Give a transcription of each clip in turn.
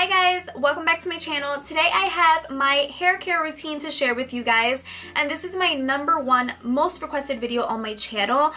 Hi guys, welcome back to my channel. Today I have my hair care routine to share with you guys, and this is my #1 most requested video on my channel.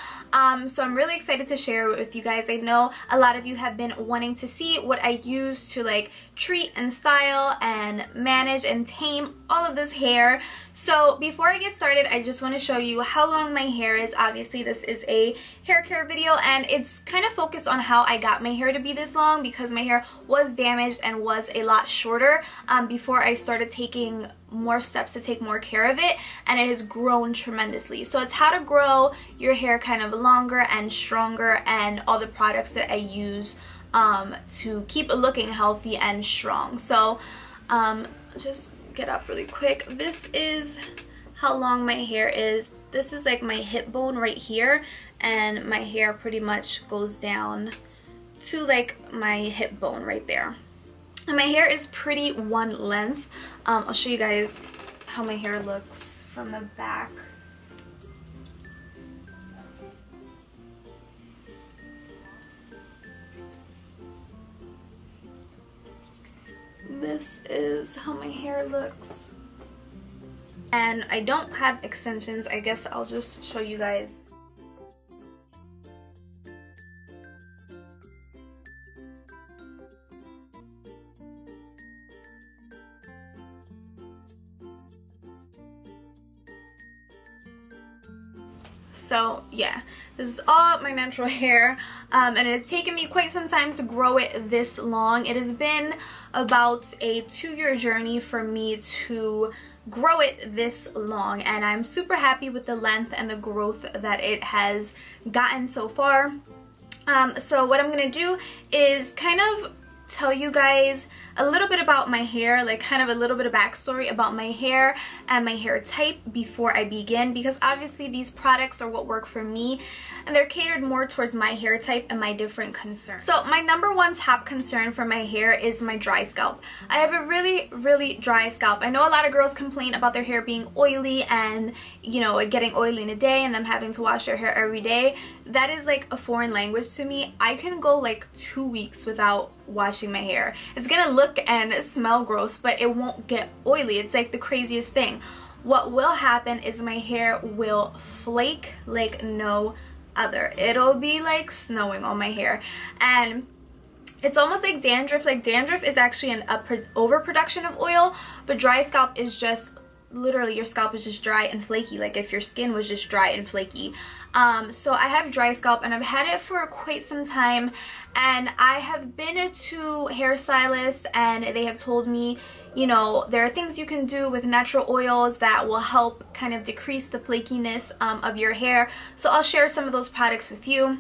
So I'm really excited to share it with you guys. I know a lot of you have been wanting to see what I use to like treat and style and manage and tame all of this hair. So before I get started, I just want to show you how long my hair is. Obviously this is a hair care video and it's kind of focused on how I got my hair to be this long, because my hair was damaged and was a lot shorter before I started taking more steps to take more care of it, and it has grown tremendously. So it's how to grow your hair kind of longer and stronger, and all the products that I use to keep it looking healthy and strong. So just get up really quick. This is how long my hair is. This is like my hip bone right here, and my hair pretty much goes down to like my hip bone right there. And my hair is pretty one length. I'll show you guys how my hair looks from the back. This is how my hair looks. And I don't have extensions. I guess I'll just show you guys. So yeah, this is all my natural hair, and it's taken me quite some time to grow it this long. It has been about a 2-year journey for me to grow it this long, and I'm super happy with the length and the growth that it has gotten so far. So what I'm gonna do is kind of tell you guys a little bit about my hair, like kind of a little bit of backstory about my hair and my hair type before I begin, because obviously these products are what work for me and they're catered more towards my hair type and my different concerns. So my #1 top concern for my hair is my dry scalp. I have a really dry scalp. I know a lot of girls complain about their hair being oily and, you know, getting oily in a day and them having to wash their hair every day. That is like a foreign language to me. I can go like 2 weeks without washing my hair. It's gonna look and smell gross, but it won't get oily. It's like the craziest thing. What will happen is my hair will flake like no other. It'll be like snowing on my hair, and it's almost like dandruff. Like dandruff is actually an overproduction of oil, but dry scalp is just literally your scalp is just dry and flaky, like if your skin was just dry and flaky. So I have dry scalp and I've had it for quite some time, and I have been to hairstylists and they have told me, you know, there are things you can do with natural oils that will help kind of decrease the flakiness of your hair. So I'll share some of those products with you.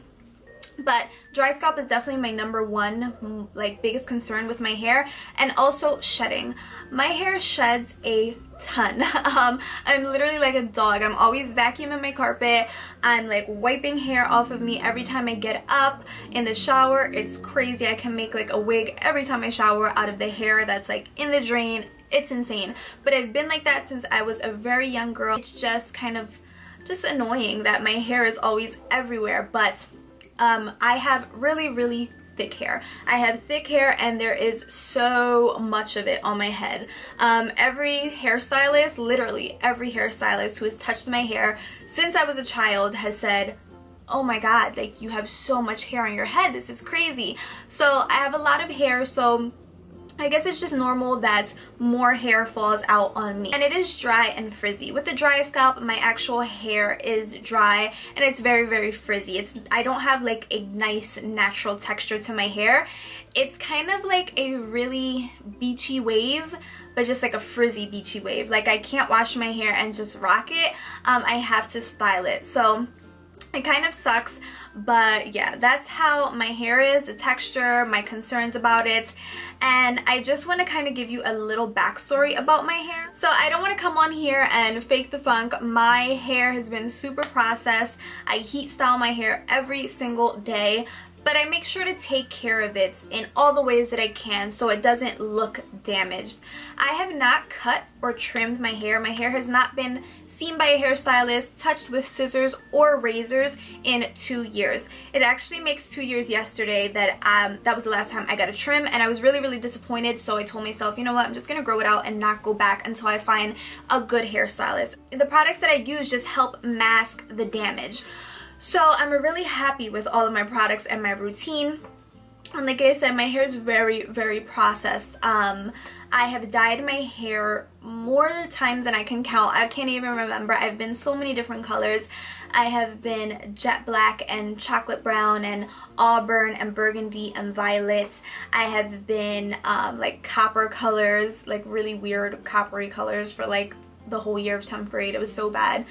But dry scalp is definitely my #1 like biggest concern with my hair, and also shedding. My hair sheds a ton. I'm literally like a dog. I'm always vacuuming my carpet. I'm like wiping hair off of me every time I get up in the shower. It's crazy. I can make like a wig every time I shower out of the hair that's like in the drain. It's insane. But I've been like that since I was a very young girl. It's just kind of just annoying that my hair is always everywhere. But I have really thick hair. I have thick hair and there is so much of it on my head. Every hairstylist, literally every hairstylist who has touched my hair since I was a child has said, oh my god, like you have so much hair on your head, this is crazy. So I have a lot of hair, so I guess it's just normal that more hair falls out on me. And it is dry and frizzy. With the dry scalp, my actual hair is dry and it's very frizzy. I don't have like a nice natural texture to my hair. It's kind of like a really beachy wave, but just like a frizzy beachy wave. Like I can't wash my hair and just rock it. I have to style it. So it kind of sucks, but yeah, that's how my hair is, the texture, my concerns about it. And I just want to kind of give you a little backstory about my hair. So I don't want to come on here and fake the funk. My hair has been super processed. I heat style my hair every single day, but I make sure to take care of it in all the ways that I can so it doesn't look damaged. I have not cut or trimmed my hair. My hair has not been seen by a hairstylist, touched with scissors or razors in 2 years. It actually makes 2 years yesterday that that was the last time I got a trim, and I was really disappointed, so I told myself, you know what, I'm just gonna grow it out and not go back until I find a good hairstylist. The products that I use just help mask the damage. So I'm really happy with all of my products and my routine. And like I said, my hair is very processed. I have dyed my hair more times than I can count. I can't even remember. I've been so many different colors. I have been jet black and chocolate brown and auburn and burgundy and violet. I have been like copper colors, like really weird coppery colors for like the whole year of 10th grade. It was so bad.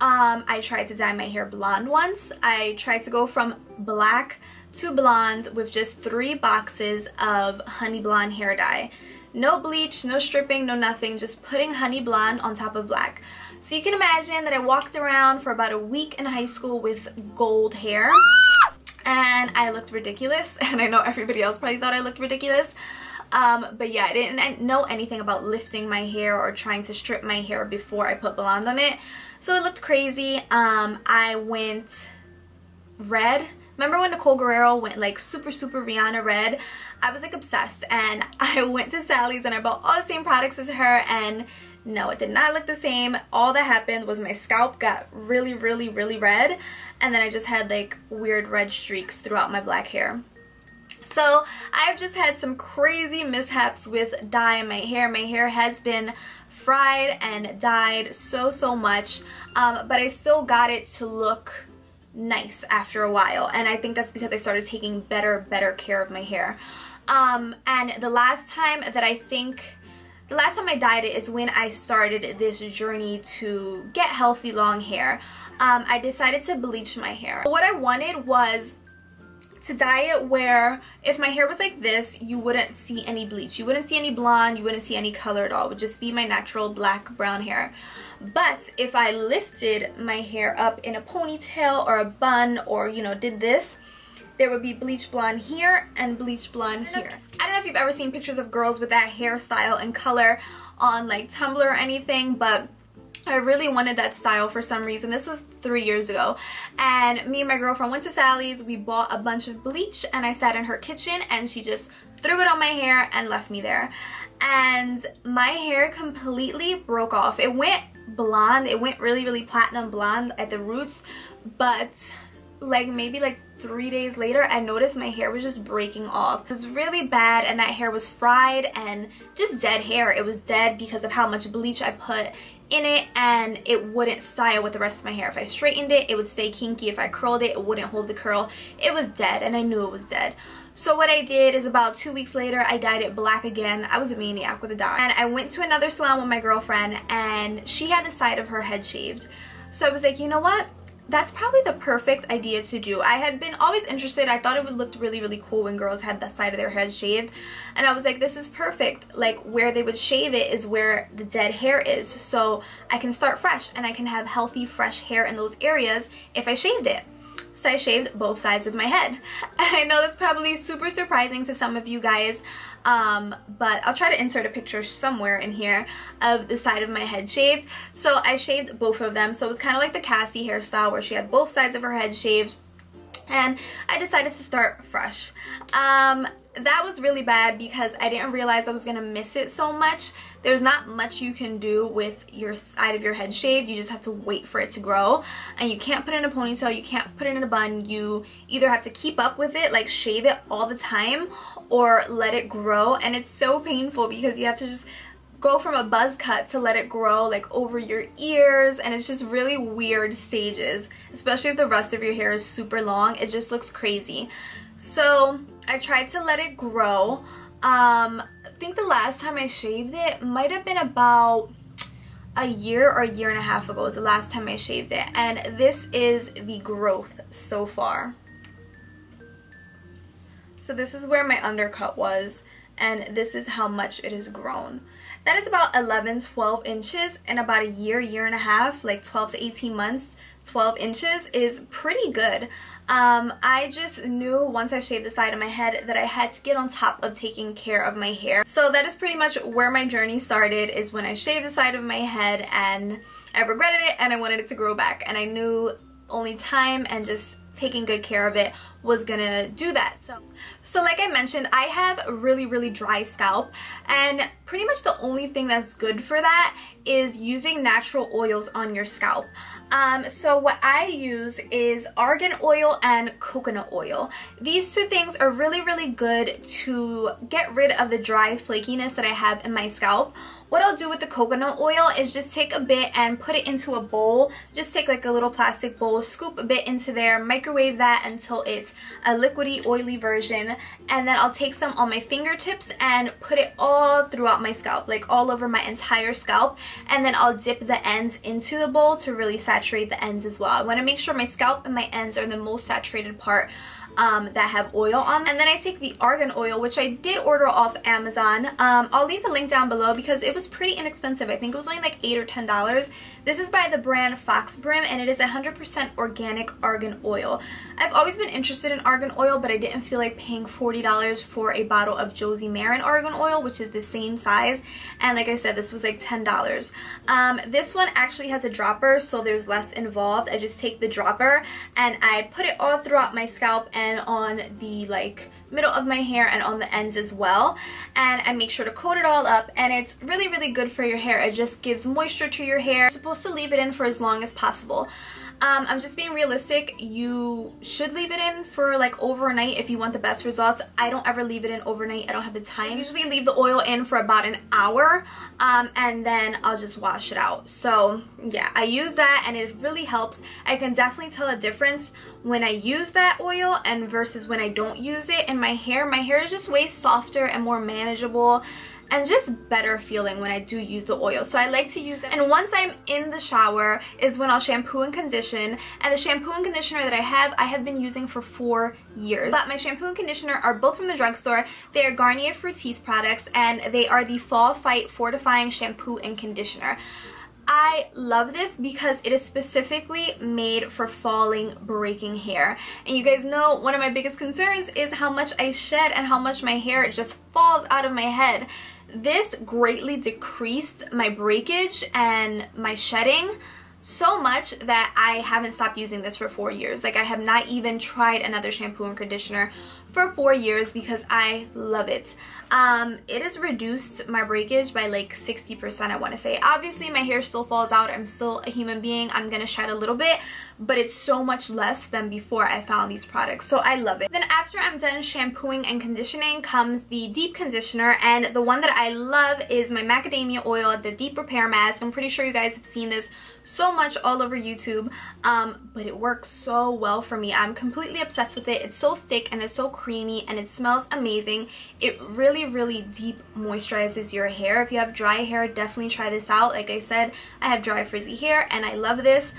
I tried to dye my hair blonde once. I tried to go from black to blonde with just 3 boxes of honey blonde hair dye. No bleach, no stripping, no nothing, just putting honey blonde on top of black. So you can imagine that I walked around for about a week in high school with gold hair, and I looked ridiculous, and I know everybody else probably thought I looked ridiculous. But yeah, I didn't know anything about lifting my hair or trying to strip my hair before I put blonde on it. So it looked crazy. I went red. Remember when Nicole Guerrero went like super Rihanna red? I was like obsessed, and I went to Sally's and I bought all the same products as her, and no, it did not look the same. All that happened was my scalp got really red, and then I just had like weird red streaks throughout my black hair. So I've just had some crazy mishaps with dye in my hair. My hair has been fried and dyed so much, but I still got it to look nice after a while, and I think that's because I started taking better care of my hair. And the last time I dyed it is when I started this journey to get healthy long hair. I decided to bleach my hair. What I wanted was to dye it where if my hair was like this, you wouldn't see any bleach, you wouldn't see any blonde, you wouldn't see any color at all. It would just be my natural black brown hair. But if I lifted my hair up in a ponytail or a bun, or you know, did this, there would be bleach blonde here and bleach blonde here. I don't know if you've ever seen pictures of girls with that hairstyle and color on like Tumblr or anything, but I really wanted that style for some reason. This was 3 years ago, and me and my girlfriend went to Sally's. We bought a bunch of bleach, and I sat in her kitchen and she just threw it on my hair and left me there, and my hair completely broke off. It went blonde, it went really platinum blonde at the roots, but like maybe like 3 days later I noticed my hair was just breaking off. It was really bad, and that hair was fried and just dead hair. It was dead because of how much bleach I put in it, and it wouldn't style with the rest of my hair. If I straightened it, it would stay kinky. If I curled it, it wouldn't hold the curl. It was dead, and I knew it was dead. So what I did is about 2 weeks later, I dyed it black again. I was a maniac with a dye. And I went to another salon with my girlfriend, and she had the side of her head shaved. So I was like, you know what? That's probably the perfect idea to do. I had been always interested. I thought it would look really cool when girls had that side of their head shaved. And I was like, this is perfect. Like, where they would shave it is where the dead hair is. So I can start fresh, and I can have healthy, fresh hair in those areas if I shaved it. So I shaved both sides of my head. I know that's probably super surprising to some of you guys, but I'll try to insert a picture somewhere in here of the side of my head shaved. So I shaved both of them. So it was kind of like the Cassie hairstyle where she had both sides of her head shaved, and I decided to start fresh. That was really bad because I didn't realize I was gonna miss it so much. There's not much you can do with your side of your head shaved. You just have to wait for it to grow, and you can't put it in a ponytail, you can't put it in a bun. You either have to keep up with it, like shave it all the time, or let it grow. And it's so painful because you have to just go from a buzz cut to let it grow like over your ears, and it's just really weird stages, especially if the rest of your hair is super long. It just looks crazy. So I tried to let it grow. I think the last time I shaved it might have been about a year or a year and a half ago was the last time I shaved it, and this is the growth so far. So this is where my undercut was, and this is how much it has grown. That is about 11-12 inches in about a year and a half, like 12 to 18 months. 12 inches is pretty good. I just knew once I shaved the side of my head that I had to get on top of taking care of my hair. So that is pretty much where my journey started, is when I shaved the side of my head, and I regretted it and I wanted it to grow back, and I knew only time and just taking good care of it was gonna do that. So like I mentioned, I have really dry scalp, and pretty much the only thing that's good for that is using natural oils on your scalp. So what I use is argan oil and coconut oil. These two things are really good to get rid of the dry flakiness that I have in my scalp. What I'll do with the coconut oil is just take a bit and put it into a bowl. Just take like a little plastic bowl, scoop a bit into there, microwave that until it's a liquidy, oily version, and then I'll take some on my fingertips and put it all throughout my scalp, like all over my entire scalp, and then I'll dip the ends into the bowl to really saturate the ends as well. I want to make sure my scalp and my ends are the most saturated part that have oil on them. And then I take the argan oil, which I did order off Amazon. I'll leave the link down below because it was pretty inexpensive. I think it was only like $8 or $10. This is by the brand Fox Brim, and it is 100% organic argan oil. I've always been interested in argan oil, but I didn't feel like paying $40 for a bottle of Josie Marin argan oil, which is the same size, and like I said, this was like $10. This one actually has a dropper, so there's less involved. I just take the dropper and I put it all throughout my scalp and on the like middle of my hair and on the ends as well, and I make sure to coat it all up, and it's really good for your hair. It just gives moisture to your hair. You're supposed to leave it in for as long as possible. I'm just being realistic. You should leave it in for like overnight if you want the best results. I don't ever leave it in overnight. I don't have the time. I usually leave the oil in for about an hour, and then I'll just wash it out. So yeah, I use that and it really helps. I can definitely tell a difference when I use that oil and versus when I don't use it in my hair. My hair is just way softer and more manageable and just better feeling when I do use the oil. So I like to use it. And once I'm in the shower is when I'll shampoo and condition. And the shampoo and conditioner that I have been using for 4 years. But my shampoo and conditioner are both from the drugstore. They are Garnier Fructis products, and they are the Fall Fight Fortifying Shampoo and Conditioner. I love this because it is specifically made for falling, breaking hair. And you guys know one of my biggest concerns is how much I shed and how much my hair just falls out of my head. This greatly decreased my breakage and my shedding so much that I haven't stopped using this for 4 years. Like, I have not even tried another shampoo and conditioner for 4 years because I love it. It has reduced my breakage by like 60%, I want to say. Obviously my hair still falls out. I'm still a human being. I'm gonna shed a little bit, but it's so much less than before I found these products, so I love it. Then after I'm done shampooing and conditioning comes the deep conditioner, and the one that I love is my macadamia oil, the deep repair mask. I'm pretty sure you guys have seen this so much all over YouTube, but it works so well for me. I'm completely obsessed with it. It's so thick and it's so creamy and it smells amazing. It really deep moisturizes your hair. If you have dry hair, definitely try this out. Like I said, I have dry frizzy hair and I love this.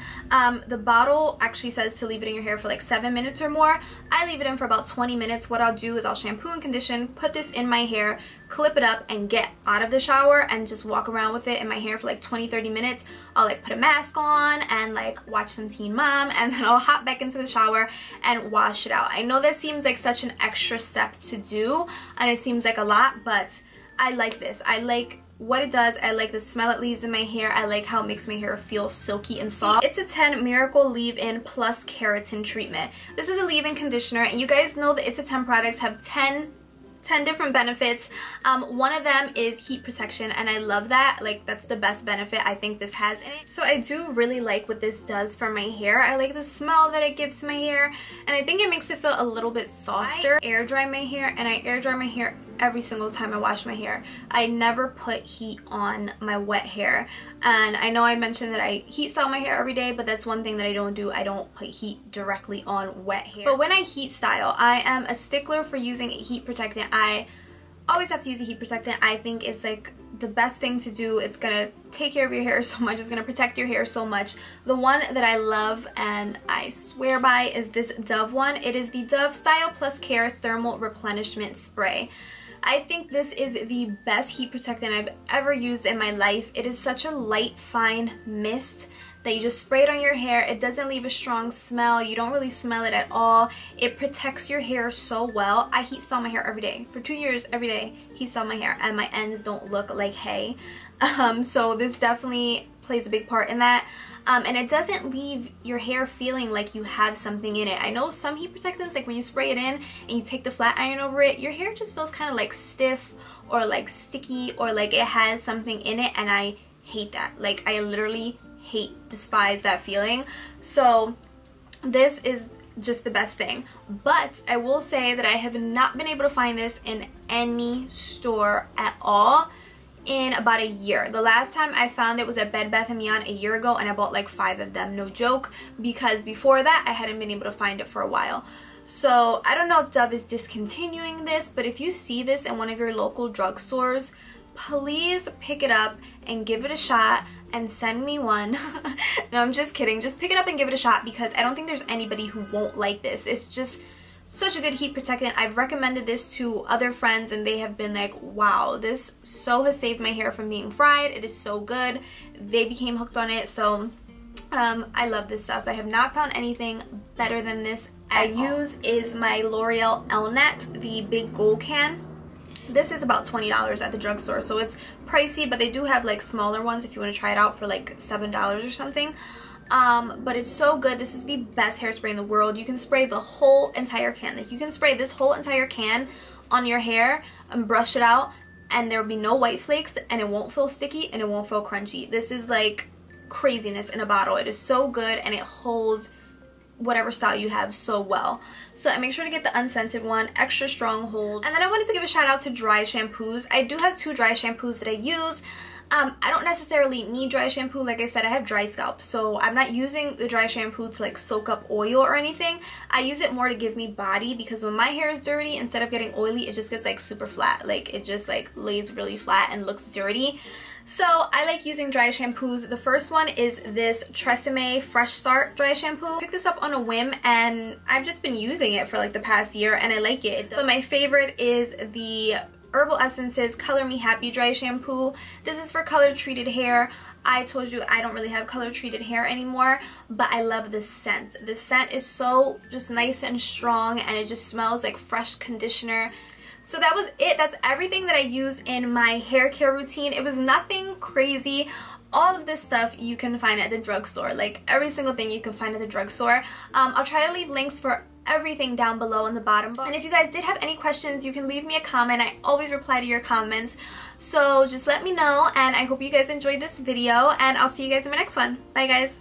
The bottle actually says to leave it in your hair for like 7 minutes or more. I leave it in for about 20 minutes. What I'll do is I'll shampoo and condition, put this in my hair, clip it up, and get out of the shower and just walk around with it in my hair for like 20-30 minutes. I'll like put a mask on and like watch some Teen Mom, and then I'll hop back into the shower and wash it out. I know that seems like such an extra step to do and it seems like a lot, but I like this. I like what it does. I like the smell it leaves in my hair. I like how it makes my hair feel silky and soft. It's a 10 Miracle Leave-In Plus Keratin treatment. This is a leave-in conditioner, and you guys know that It's a 10 products have 10 different benefits. One of them is heat protection, and I love that. Like, that's the best benefit I think this has in it. So I do really like what this does for my hair. I like the smell that it gives to my hair, and I think it makes it feel a little bit softer. I air dry my hair, and I air dry my hair every single time I wash my hair. I never put heat on my wet hair, and I know I mentioned that I heat style my hair every day, but that's one thing that I don't do. I don't put heat directly on wet hair. But when I heat style, I am a stickler for using a heat protectant. I always have to use a heat protectant. I think it's like the best thing to do. It's gonna take care of your hair so much. It's gonna protect your hair so much. The one that I love and I swear by is this Dove one. It is the Dove Style Plus Care Thermal Replenishment Spray. I think this is the best heat protectant I've ever used in my life. It is such a light, fine mist that you just spray it on your hair. It doesn't leave a strong smell. You don't really smell it at all. It protects your hair so well. I heat style my hair every day. For 2 years, every day, heat style my hair, and my ends don't look like hay. So this definitely plays a big part in that. And it doesn't leave your hair feeling like you have something in it. I know some heat protectants, like when you spray it in and you take the flat iron over it, your hair just feels kind of like stiff or like sticky, or like it has something in it, and I hate that. Like, I literally despise that feeling. So this is just the best thing. But I will say that I have not been able to find this in any store at all in about a year. The last time I found it was at Bed Bath & Beyond a year ago, and I bought like 5 of them, no joke, because before that I hadn't been able to find it for a while. So I don't know if Dove is discontinuing this, but if you see this in one of your local drugstores, please pick it up and give it a shot and send me one. No, I'm just kidding. Just pick it up and give it a shot, because I don't think there's anybody who won't like this. It's just such a good heat protectant. I've recommended this to other friends and they have been like, wow, this so has saved my hair from being fried. It is so good. They became hooked on it. So I love this stuff. I have not found anything better than this. I use is my L'Oreal Elnett, the big gold can. This is about $20 at the drugstore, so it's pricey, but they do have like smaller ones if you want to try it out for like $7 or something. But it's so good. This is the best hairspray in the world. You can spray the whole entire can. Like, you can spray this whole entire can on your hair and brush it out, and there will be no white flakes, and it won't feel sticky, and it won't feel crunchy. This is like craziness in a bottle. It is so good, and it holds whatever style you have so well. So I make sure to get the unscented one, extra strong hold. And then I wanted to give a shout out to dry shampoos. I do have 2 dry shampoos that I use. I don't necessarily need dry shampoo. Like I said, I have dry scalp, so I'm not using the dry shampoo to like soak up oil or anything. I use it more to give me body, because when my hair is dirty, instead of getting oily, it just gets like super flat. Like, it just like lays really flat and looks dirty. So I like using dry shampoos. The first one is this Tresemee Fresh Start dry shampoo. I picked this up on a whim, and I've just been using it for like the past year, and I like it. But my favorite is the Herbal Essences Color Me Happy dry shampoo. This is for color treated hair. I told you I don't really have color treated hair anymore, but I love the scent. The scent is so just nice and strong, and it just smells like fresh conditioner. So that was it. That's everything that I use in my hair care routine. It was nothing crazy. All of this stuff you can find at the drugstore. Like, every single thing you can find at the drugstore. I'll try to leave links for everything down below in the bottom bar. And if you guys did have any questions, you can leave me a comment. I always reply to your comments. So just let me know, and I hope you guys enjoyed this video, and I'll see you guys in my next one. Bye guys.